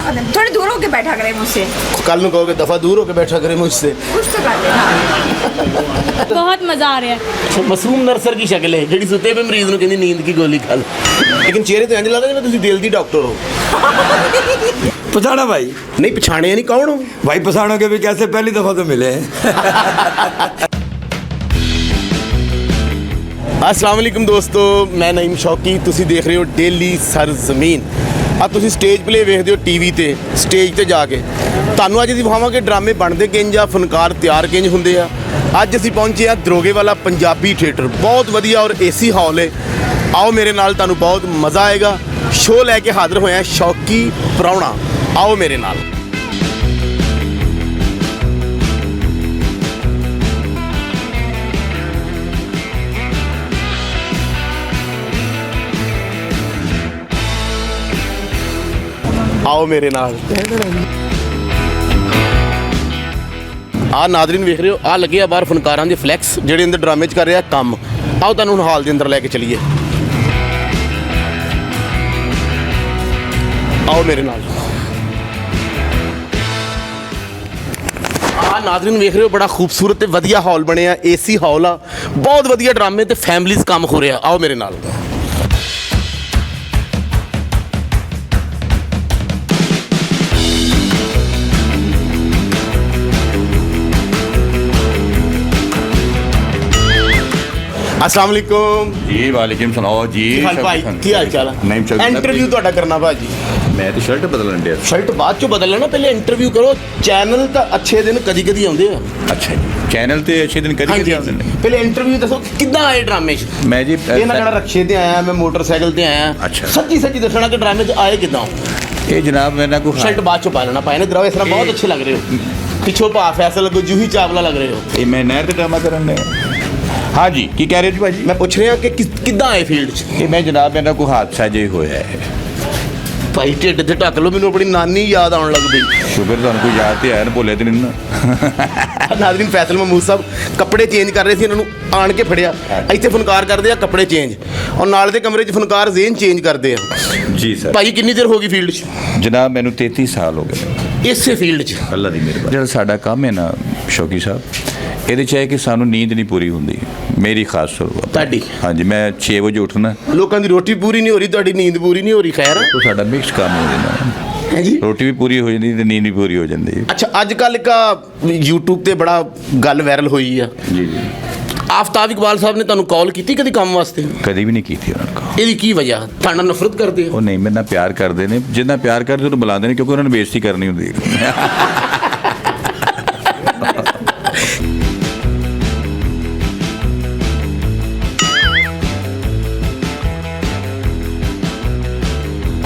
खत्म, थोड़ी दूर होके बैठा करे मुझसे। कल ਨੂੰ ਕਹੋਗੇ ਦਫਾ ਦੂਰ ਹੋ ਕੇ ਬੈਠਾ ਕਰੇ ਮੁझसे। कुछ तो कर लेना। बहुत मजा आ रहा है। ਮਸਰੂਮ ਨਰਸਰ ਦੀ ਸ਼ਕਲ ਹੈ ਜਿਹੜੀ ਸੁੱਤੇ ਪਏ ਮਰੀਜ਼ ਨੂੰ ਕਹਿੰਦੀ ਨੀਂਦ ਕੀ ਗੋਲੀ ਖਾ ਲੈ। ਲੇਕਿਨ ਚਿਹਰੇ ਤੇ ਇੰਜ ਲੱਗਦਾ ਜਿਵੇਂ ਤੁਸੀਂ ਦਿਲ ਦੀ ਡਾਕਟਰ ਹੋ। पछाड़ा भाई? ਨਹੀਂ ਪਛਾਣਿਆ नहीं कौन हो भाई पछाड़ोगे भी कैसे, पहली दफा तो मिले हैं। अस्सलाम वालेकुम दोस्तों, मैं नईम शौकी, ਤੁਸੀਂ ਦੇਖ ਰਹੇ ਹੋ ਡੇਲੀ ਸਰਜ਼ਮੀਨ। ਆ ਤੁਸੀਂ ਸਟੇਜ ਪਲੇ ਵੇਖਦੇ ਹੋ ਟੀਵੀ ਤੇ, ਸਟੇਜ ਤੇ ਜਾ ਕੇ ਤੁਹਾਨੂੰ ਅੱਜ ਅਸੀਂ ਵਿਖਾਵਾਂਗੇ ਡਰਾਮੇ ਬਣਦੇ ਕਿੰਜ ਆ, ਫਨਕਾਰ ਤਿਆਰ ਕਿੰਜ ਹੁੰਦੇ ਆ। ਅੱਜ ਅਸੀਂ ਪਹੁੰਚੇ ਆ ਦਰੋਗੇ ਵਾਲਾ ਪੰਜਾਬੀ ਥੀਏਟਰ, ਬਹੁਤ ਵਧੀਆ ਔਰ ਏਸੀ ਹਾਲ ਹੈ। ਆਓ ਮੇਰੇ ਨਾਲ, ਤੁਹਾਨੂੰ ਬਹੁਤ ਮਜ਼ਾ ਆਏਗਾ। ਸ਼ੋਅ ਲੈ ਕੇ ਹਾਜ਼ਰ ਹੋਇਆ ਸ਼ੌਕੀ ਪ੍ਰਾਹੁਣਾ, ਆਓ ਮੇਰੇ ਨਾਲ। ਆਓ ਮੇਰੇ ਨਾਲ। ਆ ਨਾਜ਼ਰੀਨ ਵੇਖ ਰਹੇ ਹੋ, ਆ ਲੱਗੇ ਆ ਬਾਹਰ ਫਨਕਾਰਾਂ ਦੇ ਫਲੈਕਸ ਜਿਹੜੇ ਅੰਦਰ ਡਰਾਮੇ 'ਚ ਕਰ ਰਿਹਾ ਕੰਮ। ਆਓ ਤੁਹਾਨੂੰ ਹੁਣ ਹਾਲ ਦੇ ਅੰਦਰ ਲੈ ਕੇ ਚਲੀਏ। ਆਓ ਮੇਰੇ ਨਾਲ। ਆ ਨਾਜ਼ਰੀਨ ਵੇਖ ਰਹੇ ਹੋ, ਬੜਾ ਖੂਬਸੂਰਤ ਤੇ ਵਧੀਆ ਹਾਲ ਬਣਿਆ, ਏਸੀ ਹਾਲ ਆ, ਬਹੁਤ ਵਧੀਆ ਡਰਾਮੇ ਤੇ ਫੈਮਲੀਜ਼ ਕੰਮ ਹੋ ਰਿਹਾ। ਆਓ ਮੇਰੇ ਨਾਲ। अस्सलाम वालेकुम जी वालेकुम सलाम जी। भाई की हाल चाल है? नहीं चल इंटरव्यू ਤੁਹਾਡਾ ਕਰਨਾ ਭਾਜੀ। मैं तो शर्ट बदलन दिया। शर्ट बाद चो बदल लेना, पहले इंटरव्यू करो। चैनल ਤਾਂ अच्छे दिन कदी कदी आਉਂਦੇ ਆ। अच्छा जी, चैनल ਤੇ अच्छे दिन कदी कदी आਉਂਦੇ ਨੇ। ਪਹਿਲੇ ਇੰਟਰਵਿਊ ਦੱਸੋ ਕਿੱਦਾਂ ਆਏ ਡਰਾਮੇ 'ਚ? मैं जी ਇਹ ਨਾ ਕਿਹੜਾ ਰਕਸ਼ੇ ਤੇ ਆਇਆ, ਮੈਂ ਮੋਟਰਸਾਈਕਲ ਤੇ ਆਇਆ। ਅੱਛਾ। ਸੱਚੀ ਸੱਚੀ ਦੱਸਣਾ ਕਿ ਡਰਾਮੇ 'ਚ ਆਏ ਕਿੱਦਾਂ? ਇਹ ਜਨਾਬ ਮੈਨਾਂ ਕੋ शर्ट बाद चो पा लेना, पाए ना दराव, इस तरह बहुत अच्छे लग रहे हो। ਪਿੱਛੋਂ ਭਾ ਫੈਸਲ ਲੱਗੋ, ਜੂਹੀ ਚਾਵਲਾ ਲੱਗ ਰਹੇ ਹੋ। ਇਹ ਮੈਂ ਨਹਿਰ ਤੇ ਡਰਾਮਾ ਕਰਨ ਨੇ। हाँ जी की कह रहे हो भाजी? ਮੈਂ ਪੁੱਛ ਰਿਹਾ ਕਿ ਕਿੱਦਾਂ ਆਏ ਫੀਲਡ 'ਚ? ਇਹ ਮੈਂ ਜਨਾਬ ਮੈਨਾਂ ਕੋ ਹਾਦਸਾ ਜੇ ਹੋਇਆ ਹੈ। ਭਾਈ ਢਿੱਡ ਤੇ ਢੱਕ ਲਓ, ਮੈਨੂੰ ਆਪਣੀ ਨਾਨੀ ਯਾਦ ਆਉਣ ਲੱਗ ਪਈ। ਸ਼ੁਕਰ ਤੁਹਾਨੂੰ ਕੋਈ ਯਾਦ ਤੇ ਆਇਆ ਨਾ, ਭੁੱਲੇ ਤੇ ਨਹੀਂ ਨਾ। ਨਾਜ਼ਰੀਨ ਫੈਸਲ ਮਹਿਮੂਦ ਸਾਹਿਬ ਕੱਪੜੇ ਚੇਂਜ ਕਰ ਰਹੇ ਸੀ, ਇਹਨਾਂ ਨੂੰ ਆਣ ਕੇ ਫੜਿਆ। ਇੱਥੇ ਫਨਕਾਰ ਕਰਦੇ ਆ ਕੱਪੜੇ ਚੇਂਜ, ਔਰ ਨਾਲ ਦੇ ਕਮਰੇ 'ਚ ਫਨਕਾਰ ਜ਼ੇਨ ਚੇਂਜ ਕਰਦੇ ਆ। ਜੀ ਸਰ। ਭਾਈ ਕਿੰਨੀ ਦੇਰ ਹੋ ਗਈ ਫੀਲਡ 'ਚ? ਜਨਾਬ ਮੈਨੂੰ 33 ਸਾਲ ਹੋ ਗਏ ਇਸੇ ਫੀਲਡ 'ਚ। ਅੱਲਾ ਦੀ ਮਿਹਰਬਾਨੀ। ਜਿਹੜਾ ਸਾਡਾ ਕੰਮ ਹੈ ਨਾ ਸ਼ੌਕੀ ਸਾਹਿਬ, ਇਹਦੇ 'ਚ ਹੈ ਕਿ ਸਾਨੂੰ ਨੀਂਦ ਨਹੀਂ ਪੂਰੀ ਹੁੰਦੀ। ਮੇਰੀ ਖਾਸ ਤੌਰ ਤੁਹਾਡੀ? ਹਾਂਜੀ, ਮੈਂ 6 ਵਜੇ ਉੱਠਣਾ। ਲੋਕਾਂ ਦੀ ਰੋਟੀ ਪੂਰੀ ਨਹੀਂ ਹੋ ਰਹੀ, ਤੁਹਾਡੀ ਨੀਂਦ ਪੂਰੀ ਨਹੀਂ ਹੋ ਰਹੀ। ਖੈਰ ਉਹ ਸਾਡਾ ਮਿਕਸ ਕੰਮ ਹੋ ਜਾਂਦਾ ਹੈ ਜੀ। ਰੋਟੀ ਵੀ ਪੂਰੀ ਹੋ ਜਾਂਦੀ ਤੇ ਨੀਂਦ ਵੀ ਪੂਰੀ ਹੋ ਜਾਂਦੀ। ਅੱਛਾ, ਅੱਜ ਕੱਲ੍ਹ ਇੱਕ YouTube ਤੇ ਬੜਾ ਗੱਲ ਵਾਇਰਲ ਹੋਈ ਆ। ਜੀ ਜੀ। ਆਫਤਾਬ ਇਕਬਾਲ ਸਾਹਿਬ ਨੇ ਤੁਹਾਨੂੰ ਕਾਲ ਕੀਤੀ ਕਦੀ ਕੰਮ ਵਾਸਤੇ? ਕਦੀ ਵੀ ਨਹੀਂ ਕੀਤੀ ਉਹਨਾਂ ਕੋਲ। ਇਹਦੀ ਕੀ ਵਜ੍ਹਾ? ਤੁਹਾਡਾ ਨਫ਼ਰਤ ਕਰਦੇ ਹੋ? ਉਹ ਨਹੀਂ, ਮੇਰੇ ਨਾਲ ਪਿਆਰ ਕਰਦੇ ਨੇ, ਜਿੰਨਾ ਪਿਆਰ ਕਰਦੇ ਉਹਨੂੰ ਬੁਲਾਉਂਦੇ ਨੇ, ਕਿਉਂਕਿ ਉਹਨਾਂ ਨੂੰ ਬੇਇੱਜ਼ਤੀ ਕਰਨੀ ਹੁੰਦੀ ਹੈ।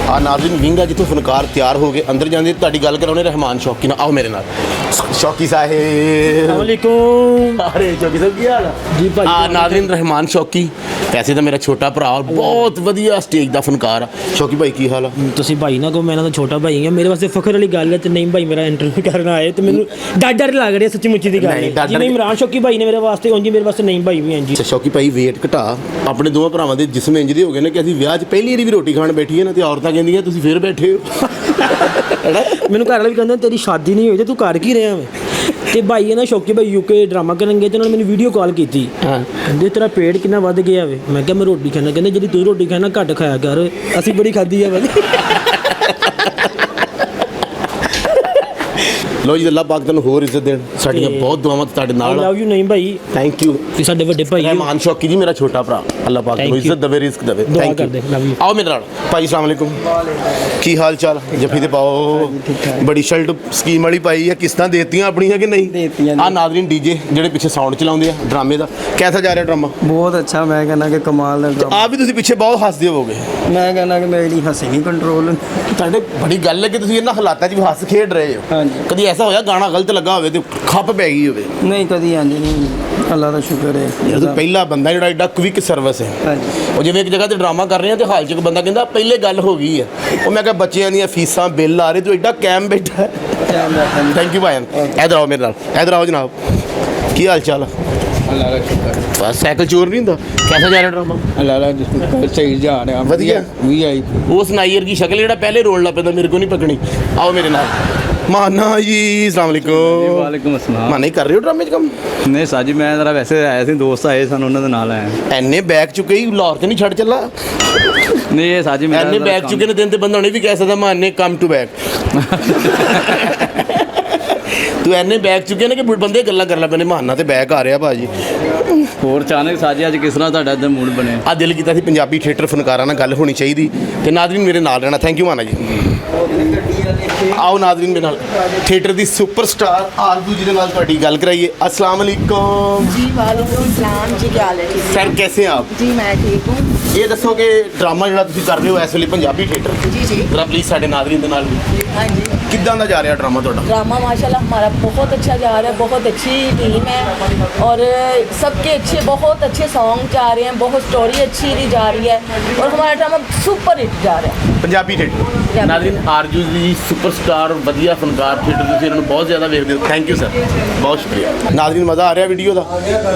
ਆ ਨਾਜ਼ਰੀਨ ਵਿੰਗ ਆ ਜਿੱਥੋਂ ਫਨਕਾਰ ਤਿਆਰ ਹੋ ਗਏ, ਅੰਦਰ ਜਾਂਦੇ ਤੁਹਾਡੀ ਗੱਲ ਕਰਾਉਣੇ ਰਹਿਮਾਨ ਸ਼ੌਕੀ ਨਾਲ। ਆਓ ਮੇਰੇ ਨਾਲ। ਸ਼ੌਕੀ ਸਾਹਿਬ ਵਾਲੇਕੁਮ। ਅਰੇ ਸ਼ੌਕੀ ਸਾਹਿਬ ਕੀ ਹਾਲ ਆ ਜੀ ਭਾਈ? ਆ ਨਾਜ਼ਰੀਨ ਰਹਿਮਾਨ ਸ਼ੌਕੀ, ਵੈਸੇ ਤਾਂ ਮੇਰਾ ਛੋਟਾ ਭਰਾ ਔਰ ਬਹੁਤ ਵਧੀਆ ਸਟੇਜ ਦਾ ਫਨਕਾਰ ਆ। ਸ਼ੌਕੀ ਭਾਈ ਕੀ ਹਾਲ ਆ? ਤੁਸੀਂ ਭਾਈ ਨਾ ਕੋ, ਮੈਂ ਇਹਨਾਂ ਦਾ ਛੋਟਾ ਭਾਈ ਹਾਂ। ਮੇਰੇ ਵਾਸਤੇ ਫਖਰ ਵਾਲੀ ਗੱਲ ਹੈ ਤੇ ਨਹੀਂ ਭਾਈ ਮੇਰਾ ਇੰਟਰਵਿਊ ਕਰਨ ਆਏ ਤੇ ਮੈਨੂੰ ਡਰ ਲੱਗ ਰਿਹਾ, ਸੱਚੀ ਮੁੱਚੀ ਦੀ ਗੱਲ ਨਹੀਂ, ਹੈ। ਡਰ- ਜਿਵੇਂ ਇਮਰਾਨ ਸ਼ੌਕੀ ਭਾਈ ਨੇ ਮੇਰੇ ਵਾਸਤੇ, ਉਂਝ ਮੇਰੇ ਵਾਸਤੇ ਨਹੀਂ ਭਾਈ ਵੀ। ਹਾਂਜੀ ਸ਼ੌਕੀ ਭਾਈ ਵੇਟ ਘਟਾ, ਆਪਣੇ ਦੋਵਾਂ ਭਰਾਵਾਂ ਦੇ ਜਿਸਮ ਇੰਜ ਦੇ ਹੋ ਗਏ ਨੇ ਕਿ ਅਸੀਂ ਵਿਆਹ 'ਚ ਪਹਿਲੀ ਵਾਰੀ ਵੀ ਰੋਟੀ ਖਾਣ ਬੈਠੀ ਹੈ ਨਾ ਤੇ ਔਰਤਾਂ ਕਹਿੰਦੀਆਂ ਤੁਸੀਂ ਫੇਰ ਬੈਠੇ ਹੋ। ਮੈਨੂੰ ਘਰ ਵਾਲਾ ਵੀ ਕਹਿੰਦਾ ਤੇਰੀ ਸ਼ਾਦੀ ਨਹੀਂ ਹੋਈ ਤੇ ਤੂੰ ਕਰ ਕੀ ਰਿਹਾ ਵੇ? ਤੇ ਭਾਈ ਹੈ ਨਾ ਸ਼ੌਕੀ ਭਾਈ UK ਡਰਾਮਾ ਕਰਨ ਗਏ ਤੇ ਉਹਨਾਂ ਨੇ ਮੈਨੂੰ ਵੀਡੀਓ ਕਾਲ ਕੀਤੀ। ਕਹਿੰਦੇ ਤੇਰਾ ਪੇਟ ਕਿੰਨਾ ਵੱਧ ਗਿਆ ਵੇ? ਮੈਂ ਕਿਹਾ ਮੈਂ ਰੋਟੀ ਖਾਣਾ। ਕਹਿੰਦੇ ਜਿਹੜੀ ਤੂੰ ਰੋਟੀ ਖਾਣਾ ਘੱਟ ਖਾਇਆ ਕਰ, ਅਸੀਂ ਬੜੀ ਖਾਧੀ ਆ ਭਾਈ। ਲੋ ਜੀ, ਅੱਲਾਹ ਪਾਕ ਤੁਹਾਨੂੰ ਹੋਰ ਇੱਜ਼ਤ ਦੇਣ। ਸਾਡੀਆਂ ਬਹੁਤ ਦੁਆਵਾਂ ਤੁਹਾਡੇ ਨਾਲ ਆ। ਲਵ ਯੂ ਨਹੀਂ ਭਾਈ, ਥੈਂਕ ਯੂ। ਤੁਸੀਂ ਸਾਡੇ ਵੱਡੇ ਭਾਈ ਹੋ। ਰਹਿਮਾਨ ਸ਼ੌਕੀ ਜੀ ਮੇਰਾ ਛੋਟਾ ਭਰਾ, ਅੱਲਾਹ ਪਾਕ Thank ਨੂੰ you. ਇੱਜ਼ਤ ਦੇਵੇ, ਰਿਜ਼ਕ ਦੇਵੇ। ਦੁਆ ਥੈਂਕ ਕਰਦੇ, love ਯੂ। you. ਆਓ ਮੇਰੇ ਨਾਲ ਭਾਈ। ਅਸਲਾਮ ਵਾਲੇਕੁਮ। ਕੀ ਹਾਲ ਚਾਲ? ਜੱਫੀ ਤੇ ਪਾਓ। ਬੜੀ ਸ਼ਰਟ ਸਕੀਮ ਵਾਲੀ ਪਾਈ ਹੈ, ਕਿਸ਼ਤਾਂ ਦੇਤੀਆਂ ਆਪਣੀਆਂ ਕਿ ਨਹੀਂ? ਦੇਤੀਆਂ। ਆ ਨਾਜ਼ਰੀਨ ਡੀਜੇ ਜਿਹੜੇ ਪਿੱਛੇ ਸਾਊਂਡ ਚਲਾਉਂਦੇ ਆ ਡਰਾਮੇ ਦਾ, ਕਿਹਦਾ ਜਾ ਰਿਹਾ ਡਰਾਮਾ? ਬਹੁਤ ਅੱਛਾ। ਮੈਂ ਕਹਿੰਦਾ ਕਿ ਕਮਾਲ ਦਾ ਡਰਾਮਾ। ਆਪ ਵੀ ਤੁਸੀਂ ਪਿੱਛੇ ਬਹੁਤ ਹੱਸਦੇ ਹੋਵੋਗੇ। ਮੈਂ ਕਹਿੰਦਾ ਕਿ ਮੇਰੀ ਹੱਸੀ ਨਹੀਂ ਕੰਟਰੋਲ। ਤੁਹਾਡੇ ਬੜੀ ਗੱਲ ਹੈ ਕਿ ਤੁਸੀਂ ਇਹਨਾਂ ਹਾਲਾਤਾਂ 'ਚ ਵੀ ਹੱਸ ਖੇਡ ਰਹੇ ਹੋ। ਹਾਂਜੀ। ਕਦੀ ਐਸਾ ਹੋਇਆ ਗਾਣਾ ਗਲਤ ਲੱਗਾ ਹੋਵੇ ਤੇ ਖੱਪ ਪੈ ਗਈ ਹੋਵੇ? ਨਹੀਂ ਕਦੀ ਇੰਝ ਨਹੀਂ, ਅੱਲਾ ਦਾ ਸ਼ੁਕਰ ਹੈ। ਯਾਰ ਤੂੰ ਪਹਿਲਾ ਬੰਦਾ ਜਿਹੜਾ ਐਡਾ ਕੁਇਕ ਸਰਵਿਸ ਹੈ। ਹਾਂਜੀ। ਉਹ ਜਿਵੇਂ ਇੱਕ ਜਗ੍ਹਾ ਤੇ ਡਰਾਮਾ ਕਰ ਰਹੇ ਆ ਤੇ ਹਾਲ 'ਚ ਇੱਕ ਬੰਦਾ ਕਹਿੰਦਾ ਪਹਿਲੇ ਗੱਲ ਹੋ ਗਈ ਹੈ। ਉਹ ਮੈਂ ਕਿਹਾ ਬੱਚਿਆਂ ਦੀਆਂ ਫੀਸਾਂ ਬਿੱਲ ਆ ਰਹੇ, ਤੂੰ ਐਡਾ ਕੈਮ ਬੈਠਾ ਹੈ। ਟਾਈਮ ਦਾ ਥੈਂਕ ਯੂ ਭਾਈ। ਇਧਰ ਆਓ ਮੇਰੇ ਨਾਲ, ਇਧਰ ਆਓ ਜਨਾਬ। ਕੀ ਹਾਲ ਚਾਲ? ਅੱਲਾ ਦਾ ਸ਼ੁਕਰ ਬਸ ਸਾਈਕਲ ਚੋਰ ਨਹੀਂ ਹੁੰਦਾ। ਕੈਸਾ ਜਾ ਰਿਹਾ ਡਰਾਮਾ? ਅੱਲਾ ਦਾ ਸ਼ੁਕਰ ਸਹੀ ਜਾ ਰਿਹਾ ਵਧੀਆ। ਵੀ ਆਈ ਉਸ ਨਾਈਰ ਦੀ ਸ਼ਕਲ ਜਿਹੜਾ ਪਹਿਲੇ ਰੋਲ ਲਾ ਪੈਂਦਾ ਮੇਰੇ ਕੋ ਨਹੀਂ ਪਕਣੀ। ਆਓ ਮੇਰੇ ਨਾਲ। ਮਾਨਾ ਜੀ ਅਸਲਾਮ ਵਾਲੇਕੁਮ। ਵਾਲੇਕੁਮ ਅਸਲਾਮ। ਮਾਨਾ ਹੀ ਕਰ ਰਹੇ ਹੋ ਡਰਾਮੇ 'ਚ ਕੰਮ? ਨਹੀਂ ਸਾਜੀ ਮੈਂ ਜ਼ਰਾ ਵੈਸੇ ਆਇਆ ਸੀ, ਦੋਸਤ ਆਏ ਸਨ, ਉਹਨਾਂ ਦੇ ਨਾਲ ਆਇਆ। ਐਨੇ ਬੈਗ ਚੁੱਕੇ ਹੀ ਲਾਹੌਰ ਤੇ ਨਹੀਂ ਛੱਡ ਚੱਲਾ। ਨਹੀਂ ਇਹ ਸਾਜੀ ਮੇਰਾ ਐਨੇ ਜ਼ਰਾ ਬੈਗ ਕੰਮ- ਚੁੱਕੇ ਨੇ ਦਿਨ ਤੇ ਬੰਦਾ ਨਹੀਂ ਵੀ ਕਹਿ ਸਕਦਾ ਮਾਨੇ ਕਮ ਟੂ ਬੈਕ। ਤੂੰ ਐਨੇ ਬੈਗ ਚੁੱਕੇ ਨੇ ਕਿ ਬੰਦੇ ਗੱਲਾਂ ਕਰ ਲੈ ਪੈਣੇ ਮਾਨਾ ਤੇ ਬੈਗ ਆ ਰਿਹਾ ਭਾਜੀ। ਹੋਰ ਅਚਾਨਕ ਸਾਜੀ ਅੱਜ ਕਿਸ ਤਰ੍ਹਾਂ ਤੁਹਾਡਾ ਇੱਧਰ ਮੂਡ ਬਣਿਆ? ਆ ਦਿਲ ਕੀਤਾ ਸੀ ਪੰਜਾਬੀ ਥੀਏਟਰ ਫਨਕਾਰਾਂ ਨਾਲ ਗੱਲ ਹੋਣੀ ਚਾਹੀਦੀ ਤੇ ਨਾਜ਼ਰੀਨ ਮੇਰੇ ਨਾਲ ਰਹਿਣਾ। ਥੈਂਕ ਯੂ ਮਾਨਾ ਜੀ। ਆਓ ਨਾਜ਼ਰੀਨ ਮੇਰੇ ਨਾਲ ਥੀਏਟਰ ਦੀ ਸੁਪਰਸਟਾਰ ਆਰਜ਼ੂ ਜੀ ਦੇ ਨਾਲ ਤੁਹਾਡੀ ਗੱਲ ਕਰਾਈਏ। अस्सलाम वालेकुम जी वालेकुम सलाम जी, क्या हाल है? ठीक ਸਰ ਕੈਸੇ ਆਪ? जी मैं ठीक हूँ। ਇਹ ਦੱਸੋ ਕਿ ਡਰਾਮਾ ਜਿਹੜਾ ਤੁਸੀਂ ਕਰ ਰਹੇ ਹੋ ਇਸ ਵੇਲੇ ਪੰਜਾਬੀ ਥੀਏਟਰ जी जी ਜਰਾ ਪਲੀਜ਼ ਸਾਡੇ ਨਾਜ਼ਰੀਨ ਦੇ ਨਾਲ हाँ जी, ਕਿੱਦਾਂ ਦਾ ਜਾ ਰਿਹਾ ਡਰਾਮਾ ਤੁਹਾਡਾ? ड्रामा माशाल्लाह हमारा बहुत अच्छा जा रहा है, बहुत अच्छी टीम है और सबके बहुत अच्छे सॉन्ग जा रहे हैं, बहुत स्टोरी अच्छी दी जा रही है और हमारा ड्रामा सुपर हिट जा रहा है। ਪੰਜਾਬੀ ਥੀਏਟਰ ਨਾਜ਼ਰੀਨ ਆਰਜ਼ੂ ਜੀ ਸੁਪਰਸਟਾਰ ਵਧੀਆ ਫਨਕਾਰ ਥੀਏਟਰ ਤੁਸੀਂ ਇਹਨਾਂ ਨੂੰ ਬਹੁਤ ਜ਼ਿਆਦਾ ਵੇਖਦੇ ਹੋ। ਥੈਂਕ ਯੂ ਸਰ, ਬਹੁਤ ਸ਼ੁਕਰੀਆ। ਨਾਜ਼ਰੀਨ ਮਜ਼ਾ ਆ ਰਿਹਾ ਵੀਡੀਓ ਦਾ।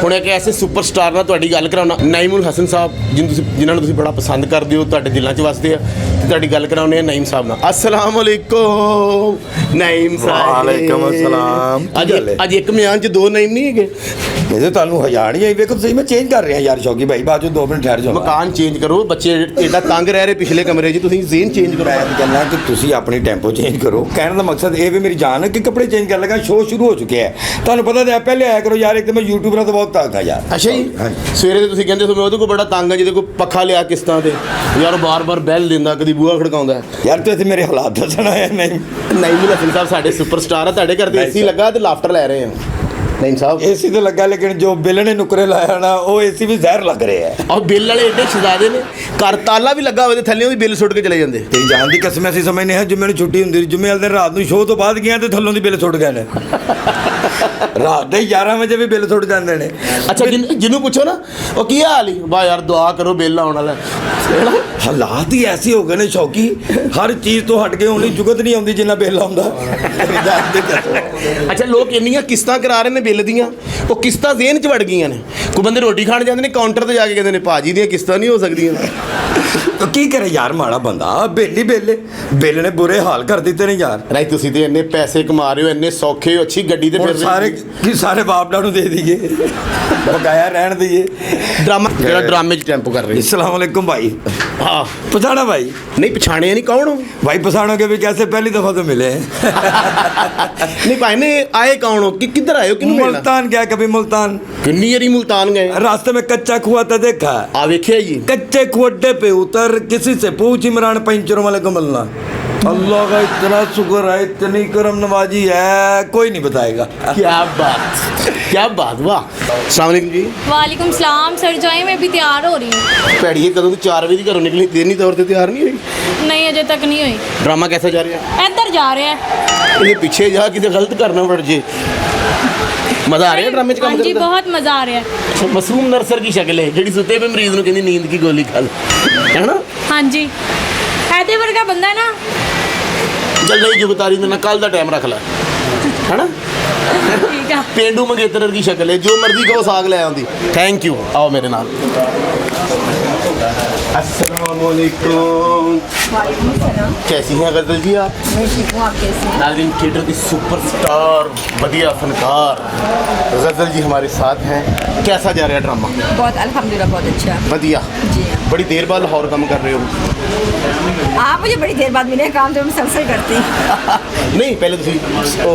ਹੁਣ ਇੱਕ ਐਸੇ ਸੁਪਰਸਟਾਰ ਨਾਲ ਤੁਹਾਡੀ ਗੱਲ ਕਰਾਉਣਾ ਨਈਮੁਲ ਹਸਨ ਸਾਹਿਬ ਜਿਨ੍ਹਾਂ ਨੂੰ ਤੁਸੀਂ ਬੜਾ ਪਸੰਦ ਕਰਦੇ ਹੋ, ਤੁਹਾਡੇ ਦਿਲਾਂ 'ਚ ਵਸਦੇ ਆ ਤੇ ਤੁਹਾਡੀ ਗੱਲ ਕਰਾਉਣੇ ਆ ਨਈਮ ਸਾਹਿਬ ਨਾਲ। अस्सलाम वालेकुम नईम साहब। वालेकुम अस्सलाम। ਅੱਜ ਇੱਕ ਮਿਆਨ 'ਚ ਦੋ ਨਈਮ ਨਹੀਂ ਹੈਗੇ। ਮੇਰੇ ਤੁਹਾਨੂੰ ਹਜ਼ਾਰ ਨਹੀਂ ਆਈ ਵੇਖੋ ਤੁਸੀਂ ਮੈਂ ਚੇਂਜ ਕਰ ਰਿਹਾ ਯਾਰ ਸ਼ੌਕੀ ਭਾਈ ਬਾਅਦ 2 ਮਿੰਟ ਠਹਿਰ ਜਾਓ। ਮਕਾਨ ਚੇਂਜ ਕਰੋ। ਬੱਚੇ ਏਡਾ ਤੰਗ ਰਹਿ ਰਹੇ ਪਿਛਲੇ ਕਮਰੇ 'ਚ, ਤੁਸੀਂ ਜ਼ੇਨ ਚੇਂਜ ਕਰੋ। ਮੈਂ ਕਹਿੰਦਾ ਕਿ ਤੁਸੀਂ ਆਪਣੀ ਟੈਂਪੋ ਚੇਂਜ ਕਰੋ। ਕਹਿਣ ਦਾ ਮਕਸਦ ਇਹ ਵੀ ਮੇਰੀ ਜਾਨ ਹੈ ਕਿ ਕੱਪੜੇ ਚੇਂਜ ਕਰਨ ਲੱਗਾ। ਸ਼ੋਅ ਸ਼ੁਰੂ ਹੋ ਚੁੱਕਿਆ ਹੈ, ਤੁਹਾਨੂੰ ਪਤਾ ਤਾਂ ਹੈ। ਪਹਿਲੇ ਆਇਆ ਕਰੋ ਯਾਰ, ਇੱਕ ਤਾਂ ਮੈਂ ਯੂਟਿਊਬਰਾਂ ਤੋਂ ਬਹੁਤ ਤੰਗ ਆ ਯਾਰ। ਅੱਛਾ ਜੀ, ਹਾਂਜੀ। ਸਵੇਰੇ ਤੇ ਤੁਸੀਂ ਕਹਿੰਦੇ ਸੀ ਮੈਂ ਉਹਦੇ ਕੋਲ ਬੜਾ ਤੰਗ ਆ ਜਿਹਦੇ ਕੋਲ ਪੱਖਾ ਲਿਆ ਕਿਸ਼ਤਾਂ ਤੇ ਯਾਰ ਉਹ ਬਾਰ-ਬਾਰ ਬੈਲ ਦਿੰਦਾ, ਕਦੀ ਬੂਹਾ ਖੜਕਾਉਂਦਾ। ਯਾਰ ਤੂੰ ਇੱਥੇ ਮੇਰੇ ਹਾਲਾਤ ਦੱਸਣਾ ਹੈ ਨਹੀਂ? ਨਈਮੁਲ ਹਸਨ ਸਾਹਿਬ ਸਾਡੇ ਸੁਪਰਸਟਾਰ ਆ। ਤੁਹਾਡੇ ਘਰ ਦੇ ਏਸੀ ਲੱਗਾ ਤੇ ਲਾਫਟਰ ਲੈ ਰਹੇ ਆ ਨਈਮ ਸਾਹਿਬ। ਏਸੀ ਤੇ ਲੱਗਾ ਲੇਕਿਨ ਜੋ ਬਿੱਲ ਨੇ ਨੁਕਰੇ ਲਾਇਆ ਨਾ ਉਹ ਏਸੀ ਵੀ ਜ਼ਹਿਰ ਲੱਗ ਰਿਹਾ ਹੈ। ਔਰ ਬਿੱਲ ਵਾਲੇ ਏਡੇ ਸ਼ਹਿਜ਼ਾਦੇ ਨੇ, ਘਰ ਤਾਲਾ ਵੀ ਲੱਗਾ ਹੋਵੇ ਤੇ ਥੱਲੇੋਂ ਦੀ ਬਿੱਲ ਸੁੱਟ ਕੇ ਚਲੇ ਜਾਂਦੇ। ਤੇਰੀ ਜਾਨ ਦੀ ਕਸਮ ਅਸੀਂ ਸਮਝਨੇ ਹਾਂ ਜੁਮੇ ਨੂੰ ਛੁੱਟੀ ਹੁੰਦੀ, ਜੁਮੇ ਵਾਲੇ ਦਿਨ ਰਾਤ ਨੂੰ ਸ਼ੋਅ ਤੋਂ ਬਾਅਦ ਗਿਆ ਤੇ ਥੱਲੋਂ ਦੀ ਬਿੱਲ ਸੁੱਟ ਗਏ ਨੇ। ਰਾਤ ਦੇ 11 ਵਜੇ ਵੀ ਬਿੱਲ ਸੁੱਟ ਜਾਂਦੇ ਨੇ। ਅੱਛਾ ਜਿਹਨੂੰ ਪੁੱਛੋ ਨਾ ਉਹ ਕੀ ਹਾਲ ਹੀ ਬਾ ਯਾਰ ਦੁਆ ਕਰੋ ਬਿੱਲ ਆਉਣ ਵਾਲਾ। ਹਾਲਾਤ ਹੀ ਐਸੇ ਹੋ ਗਏ ਨੇ ਸ਼ੌਕੀ, ਹਰ ਚੀਜ਼ ਤੋਂ ਹਟ ਕੇ ਹੁਣ ਦੀ ਜੁਗਤ ਨਹੀਂ ਆਉਂਦੀ ਜਿੰਨਾ ਬਿੱਲ ਆਉਂਦਾ। ਅੱਛਾ ਲੋਕ ਇੰਨੀਆਂ ਕਿਸ਼ਤਾਂ ਕਰਾ ਰਹੇ ਨੇ ਬਿੱਲ ਦੀਆਂ, ਉਹ ਕਿਸ਼ਤਾਂ ਜ਼ੇਨ 'ਚ ਵੜ ਗਈਆਂ ਨੇ। ਕੋਈ ਬੰਦੇ ਰੋਟੀ ਖਾਣ ਜਾਂਦੇ ਨੇ ਕਾਊਂਟਰ ਤੇ ਜਾ ਕੇ ਕਹਿੰਦੇ ਨੇ ਭਾਜੀ ਦੀਆਂ ਕਿਸ਼ਤਾਂ ਨਹੀਂ ਹੋ ਸਕਦੀਆਂ। ਤਾਂ ਕੀ ਕਰੇ ਯਾਰ, ਮਾੜਾ ਬੰਦਾ ਬਿੱਲ ਨੇ ਬੁਰੇ ਹਾਲ ਕਰ ਦਿੱਤੇ ਨੇ ਯਾਰ। ਰਾਈ ਤੁਸੀਂ ਤੇ ਇੰਨੇ ਪੈਸੇ ਕਮਾ ਰਹੇ ਹੋ, ਇੰਨੇ ਸੌਖੇ ਹੋ, ਅੱਛੀ ਗੱਡੀ ਤੇ ਹੁਣ ਫਿਰ ਸਾਰੇ ਬਾਪੜਾ ਨੂੰ ਦੇ ਦਈਏ, ਬਕਾਇਆ ਰਹਿਣ ਦਈਏ। ਜਿਹੜਾ ਡਰਾਮੇ 'ਚ ਟੈਂਪੋ ਕਰ ਰਹੇ। अस्सलाम वालेकुम भाई। ਹਾਂ पछाना भाई? ਨਹੀਂ ਪਛਾਣਿਆ ਨਹੀਂ ਕੌਣ ਹੋ? भाई पछाणोगे भी कैसे, पहली दफा तो मिले हैं। ਨਹੀਂ ਭਾਈ ਨੇ ਆਏ ਕੌਣ ਹੋ? ਕਿੱਧਰ ਆਏ ਹੋ? ਕਿਹਨੂੰ ਮਿਲਣਾ? मुल्तान गया कभी मुल्तान? ਕਿੰਨੀ ਵਾਰੀ ਮੁਲਤਾਨ ਗਏ? रास्ते में कच्चा कुआ था देखा? ਆ ਵੇਖਿਆ ਜੀ। कच्चे कुआ अड्डे पे उतर, किसी से पूछ इमरान पंचरों वाले को मिलना। अल्लाह का इतना शुक्र है, इतनी करम नवाजी है, कोई नहीं बताएगा। क्या बात वाह। अस्सलाम वालेकुम जी। वालेकुम सलाम सर, जाए मैं भी तैयार हो रही हूँ। ਭੈੜੀਏ ਕਦੋਂ ਦੀ 4 ਵਜੇ ਦੀ ਘਰੋਂ ਨਿਕਲੀ, ਦੇਨੀ ਤੌਰ ਤੇ ਤਿਆਰ ਨਹੀਂ ਹੋਈ। नहीं अजय तक नहीं हुई। ਡਰਾਮਾ कैसा जा रहा है? इधर जा रहे हैं। ਇਹਦੇ ਪਿੱਛੇ ਜਾ ਕਿਤੇ ਗਲਤ ਕਰਨਾ ਪੜ ਜੇ। ਮਜ਼ਾ ਆ ਰਿਹਾ ਡਰਾਮੇ 'ਚ हाँ ਕੰਮ जी ਕਰਨ ਦਾ? बहुत मज़ा आ रहा है। ਅੱਛਾ, ਮਾਸੂਮ ਨਰਸਰ ਦੀ ਸ਼ਕਲ ਹੈ ਜਿਹੜੀ ਸੁੱਤੇ ਪਏ ਮਰੀਜ਼ ਨੂੰ ਕਹਿੰਦੀ ਨੀਂਦ ਕੀ ਗੋਲੀ ਖਾ ਲੈ, ਹੈ ਨਾ? हाँ जी ऐसे वर्गा बंदा है ना। ਜਲਦੀ ਜੁਗਤਾਰੀ ਦੇ ਨਾਲ ਕੱਲ ਦਾ ਟਾਈਮ ਰੱਖ ਲੈ, ਹੈ ਨਾ? ठीक है। ਪੇਂਡੂ ਮੰਗੇਤਰ ਦੀ ਸ਼ਕਲ ਹੈ, ਜੋ ਮਰਜ਼ੀ ਕਹੋ ਸਾਗ ਲੈ ਆਉਂਦੀ। Thank you. ਆਓ ਮੇਰੇ ਨਾਲ। अस्सलाम वालेकुम। वालेकुम सलाम। कैसी हैं गजल जी आप? मैं ठीक हूँ, आप कैसे हैं? नाज़रीन थिएटर की सुपरस्टार बढ़िया फनकार गजल जी हमारे साथ हैं। कैसा जा रहा है ड्रामा? बहुत अल्हम्दुलिल्लाह बहुत अच्छा। बढ़िया। जी हाँ। बड़ी देर बाद लाहौर काम कर रहे हो? आप मुझे बड़ी देर बाद मिले, काम तो मैं मुसलसल करती नहीं पहले तुम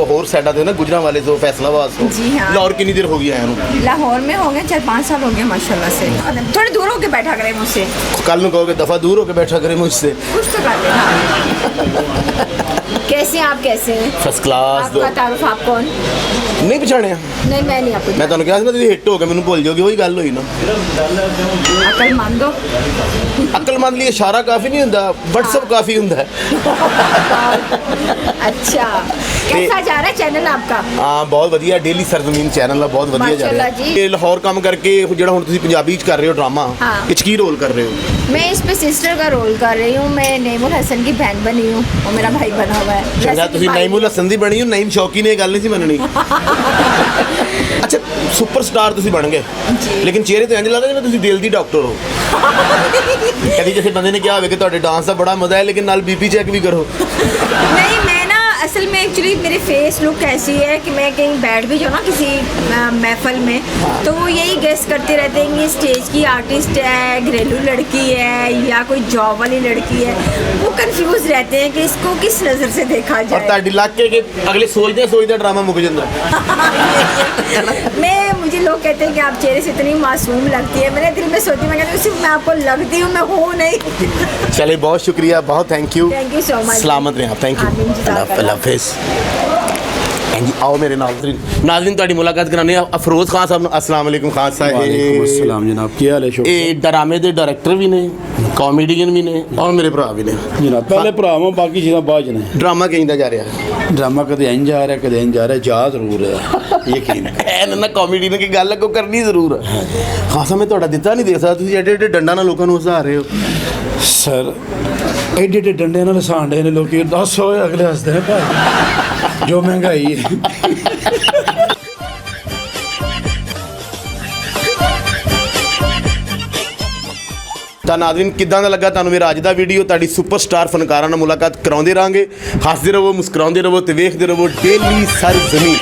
होर साइडा थे ना, गुजरांवाले से फैसलाबाद से। जी हाँ। लाहौर कितनी देर हो गई आया हूँ? लाहौर में हो गए 4-5 साल हो गए माशाल्लाह से। थोड़े दूर होके बैठा करें मुझसे, कल में कहोगे दफ़ा दूर होकर बैठा करें मुझसे। कुछ तो कर लेना। कैसे हैं आप, कैसे हैं? फर्स्ट क्लास दो। आपका तारुफ आप कौन? नहीं पछाणिया? नहीं मैं नहीं आपको मैं ਤੁਹਾਨੂੰ ਕਿਹਾ ਸੀ ਨਾ ਤੁਸੀਂ ਹਿੱਟ ਹੋ ਕੇ ਮੈਨੂੰ ਭੁੱਲ ਜਾਓਗੇ, ਉਹੀ ਗੱਲ ਹੋਈ ਨਾ। अकल मान दो। ਅਕਲਮੰਦ ਲਈ ਇਸ਼ਾਰਾ ਕਾਫੀ ਨਹੀਂ ਹੁੰਦਾ, WhatsApp ਕਾਫੀ ਹੁੰਦਾ ਹੈ। अच्छा कैसा जा रहा है चैनल आपका? ਹਾਂ ਬਹੁਤ ਵਧੀਆ, ਡੇਲੀ ਸਰਜ਼ਮੀਨ ਚੈਨਲ ਆ, ਬਹੁਤ ਵਧੀਆ ਜਾ ਰਿਹਾ। ਮਾਸ਼ਾਅੱਲਾ ਜੀ। ਇਹ ਲਾਹੌਰ ਕੰਮ ਕਰਕੇ ਜਿਹੜਾ ਹੁਣ ਤੁਸੀਂ ਪੰਜਾਬੀ 'ਚ ਕਰ ਰਹੇ ਹੋ ਡਰਾਮਾ, ਹਾਂ। ਇਹ 'ਚ ਕੀ ਰੋਲ ਕਰ ਰਹੇ ਹੋ? मैं इस पे सिस्टर का रोल कर रही हूँ। मैं नईमुल हसन की बहन बनी हूँ और मेरा भाई बना हुआ है। ਚੰਗਾ जैसे कि ਤੁਸੀਂ भाई- ਨਈਮੁਲ ਹਸਨ ਦੀ ਬਣੀ ਹੋ, ਨਈਮ ਸ਼ੌਕੀ ਨੇ ਇਹ ਗੱਲ ਨਹੀਂ ਸੀ ਮੰਨਣੀ। ਅੱਛਾ ਸੁਪਰਸਟਾਰ ਤੁਸੀਂ ਬਣ ਗਏ ਲੇਕਿਨ ਚਿਹਰੇ ਤੇ ਇੰਜ ਲੱਗਦਾ ਜਿਵੇਂ ਤੁਸੀਂ ਦਿਲ ਦੀ ਡਾਕਟਰ ਹੋ ਕਦੀ ਕਿਸੇ ਬੰਦੇ ਨੇ ਕਿਹਾ ਹੋਵੇ ਕਿ ਤੁਹਾਡੇ ਡਾਂਸ ਦਾ ਬੜਾ ਮਜ਼ਾ ਹੈ लेकिन नाल बीपी चेक भी करो नहीं मैं ना असल में एक्चुअली मेरी फेस लुक ऐसी है कि मैं कहीं बैठ भी जाऊँ ना किसी महफल में तो वो यही गेस करते रहते हैं कि स्टेज की आर्टिस्ट है, घरेलू लड़की है या कोई जॉब वाली लड़की है। वो कंफ्यूज रहते हैं कि इसको किस नज़र से देखा और जाए। ਤੁਹਾਡੇ इलाके के अगले सोचते ड्रामा मुक जाता मुझे लोग कहते हैं कि आप चेहरे से इतनी मासूम लगती है। मैंने दिल में सोची, मैं कहती हूँ सिर्फ मैं आपको लगती हूँ, मैं हूँ नहीं। चले बहुत शुक्रिया, बहुत thank you Thank you so much. सलामत रहें आप, थैंक आमीन, यू, जज़ाकल्लाह। अल्लाह हाफिज़। जी आओ मेरे नाज़रीन ਤੁਹਾਡੀ ਮੁਲਾਕਾਤ ਕਰਾने अफरोज़ खान साहब अस्सलाम वालेकुम खान साहब। ਵਾਲੇਕੁਮ अस्सलाम जनाब ਕੀ ਹਾਲ ਹੈ ਸ਼ੋਕ ਇਹ ਡਰਾਮੇ ਦੇ ਡਾਇਰੈਕਟਰ ਵੀ ਨੇ, ਕਾਮੇਡੀਅਨ ਵੀ ਨੇ ਔਰ ਮੇਰੇ ਭਰਾ ਵੀ ਨੇ। ਜਨਾਬ ਪਹਿਲੇ ਭਰਾਵਾਂ ਬਾਕੀ ਚੀਜ਼ਾਂ ਬਾਅਦ ਚ ਨੇ। ਡਰਾਮਾ ਕਿੰਦਾ ਜਾ ਰਿਹਾ ਡਰਾਮਾ ਕਦੇ ਇੰਜ ਜਾ ਰਿਹਾ ਕਦੇ ਇੰਜ ਜਾ ਰਿਹਾ ਜਾ ਜ਼ਰੂਰ ਹੈ ਯਕੀਨ ਐਨ ਨਾ ਕਾਮੇਡੀਅਨ ਕੀ ਗੱਲ ਕੋ ਕਰਨੀ ਜ਼ਰੂਰ ਹੈ। ਖਾਸਾ ਮੈਂ ਤੁਹਾਡਾ ਦਿੱਤਾ ਨਹੀਂ ਦੇਖ ਸਕਦਾ, ਤੁਸੀਂ ਐਡੇ ਐਡੇ ਡੰਡਾ ਨਾਲ ਲੋਕਾਂ ਨੂੰ ਹਸਾ ਰਹੇ ਹੋ। ਸਰ ਐਡੇ ਐਡੇ ਡੰਡੇ ਨਾਲ ਹਸਾਂਡੇ ਨੇ ਲੋਕੀ 10 ਹੋਏ ਅਗਲੇ ਹੱਸਦੇ ਨੇ ਭਾਈ ਜੋ ਮਹਿੰਗਾਈ ਹੈ। ਤਾਂ ਨਾਜ਼ਰੀਨ ਕਿੱਦਾਂ ਦਾ ਲੱਗਾ ਤੁਹਾਨੂੰ ਮੇਰਾ ਅੱਜ ਦਾ ਵੀਡੀਓ? ਤੁਹਾਡੀ ਸੁਪਰਸਟਾਰ ਫਨਕਾਰਾਂ ਨਾਲ ਮੁਲਾਕਾਤ ਕਰਾਉਂਦੇ ਰਹਾਂਗੇ। ਹੱਸਦੇ ਰਹੋ, ਮੁਸਕਰਾਉਂਦੇ ਰਹੋ ਤੇ ਵੇਖਦੇ ਰਹੋ ਡੇਲੀ ਸਰਜ਼ਮੀਨ।